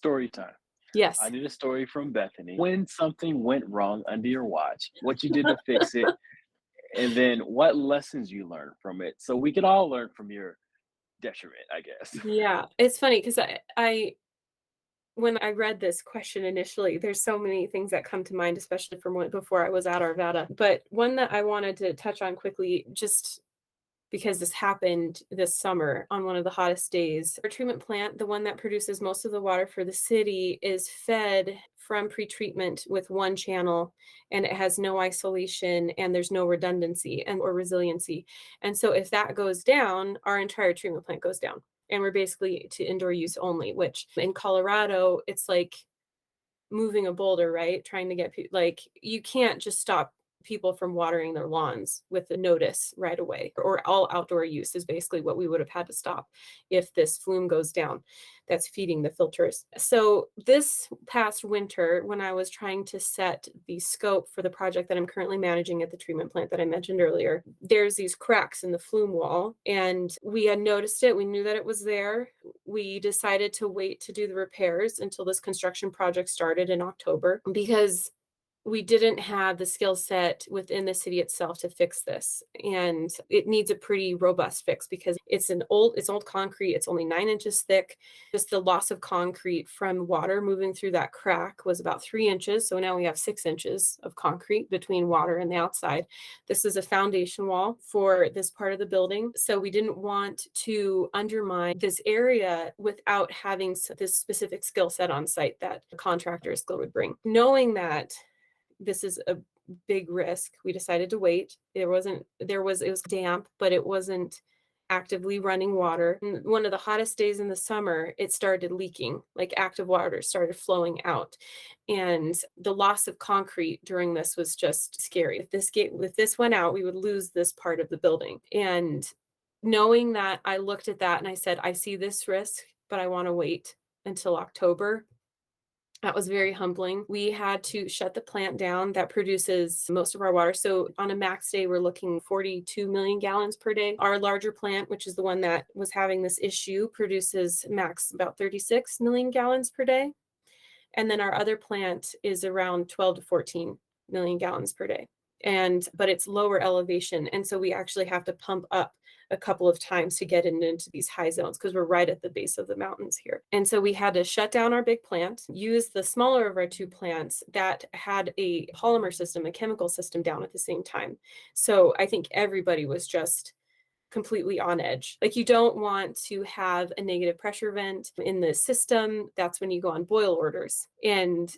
story time. I Yes. need a story from Bethany. When something went wrong under your watch, what you did to fix it, and then what lessons you learned from it. So we could all learn from your detriment, I guess. Yeah, it's funny 'cause I when I read this question initially, there's so many things that come to mind, especially from when before I was at Arvada. But one that I wanted to touch on quickly, just because this happened this summer on one of the hottest days. Our treatment plant, the one that produces most of the water for the city, is fed from pretreatment with one channel, and it has no isolation and there's no redundancy and or resiliency. And so if that goes down, our entire treatment plant goes down. And we're basically to indoor use only, which in Colorado, it's like moving a boulder, right? Trying to get like you can't just stop people from watering their lawns with a notice right away, or all outdoor use is basically what we would have had to stop if this flume goes down that's feeding the filters. So this past winter, when I was trying to set the scope for the project that I'm currently managing at the treatment plant that I mentioned earlier, there's these cracks in the flume wall, and we had noticed it. We knew that it was there. We decided to wait to do the repairs until this construction project started in October because we didn't have the skill set within the city itself to fix this. And it needs a pretty robust fix because it's old concrete. It's only 9 inches thick. Just the loss of concrete from water moving through that crack was about 3 inches. So now we have 6 inches of concrete between water and the outside. This is a foundation wall for this part of the building. So we didn't want to undermine this area without having this specific skill set on site that a contractor skill would bring. Knowing that this is a big risk, we decided to wait. It was damp, but it wasn't actively running water. And one of the hottest days in the summer, it started leaking, like active water started flowing out. And the loss of concrete during this was just scary. If this went out, we would lose this part of the building. And knowing that, I looked at that and I said, I see this risk, but I want to wait until October. That was very humbling. We had to shut the plant down that produces most of our water. So on a max day, we're looking 42 million gallons per day. Our larger plant, which is the one that was having this issue, produces max about 36 million gallons per day. And then our other plant is around 12 to 14 million gallons per day. But it's lower elevation. And so we actually have to pump up a couple of times to get into these high zones because we're right at the base of the mountains here. And so we had to shut down our big plant, use the smaller of our two plants that had a polymer system, a chemical system down at the same time. So I think everybody was just completely on edge. Like you don't want to have a negative pressure vent in the system. That's when you go on boil orders. And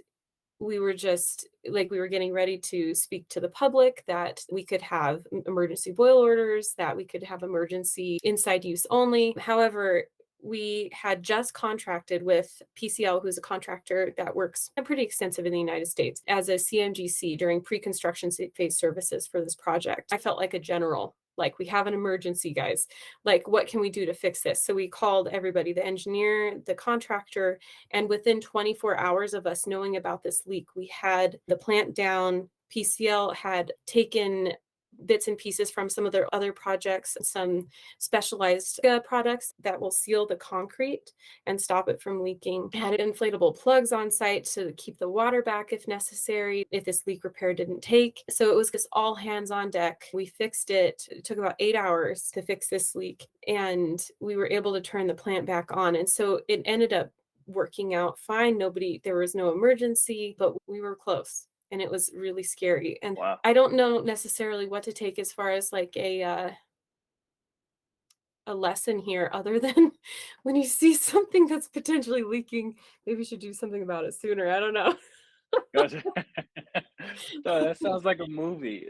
we were just like we were getting ready to speak to the public that we could have emergency boil orders, that we could have emergency inside use only. However, we had just contracted with PCL, who's a contractor that works pretty extensive in the United States, as a CMGC during pre-construction phase services for this project. I felt like a general. Like, we have an emergency, guys. Like, what can we do to fix this? So we called everybody, the engineer, the contractor, and within 24 hours of us knowing about this leak, we had the plant down. PCL had taken bits and pieces from some of their other projects, some specialized products that will seal the concrete and stop it from leaking. Had inflatable plugs on site to keep the water back if necessary, if this leak repair didn't take. So it was just all hands on deck. We fixed it. It took about 8 hours to fix this leak, and we were able to turn the plant back on. And so it ended up working out fine. There was no emergency, but we were close. And it was really scary. And Wow. I don't know necessarily what to take as far as like a lesson here other than when you see something that's potentially leaking, maybe you should do something about it sooner. I don't know. Gotcha. No, that sounds like a movie.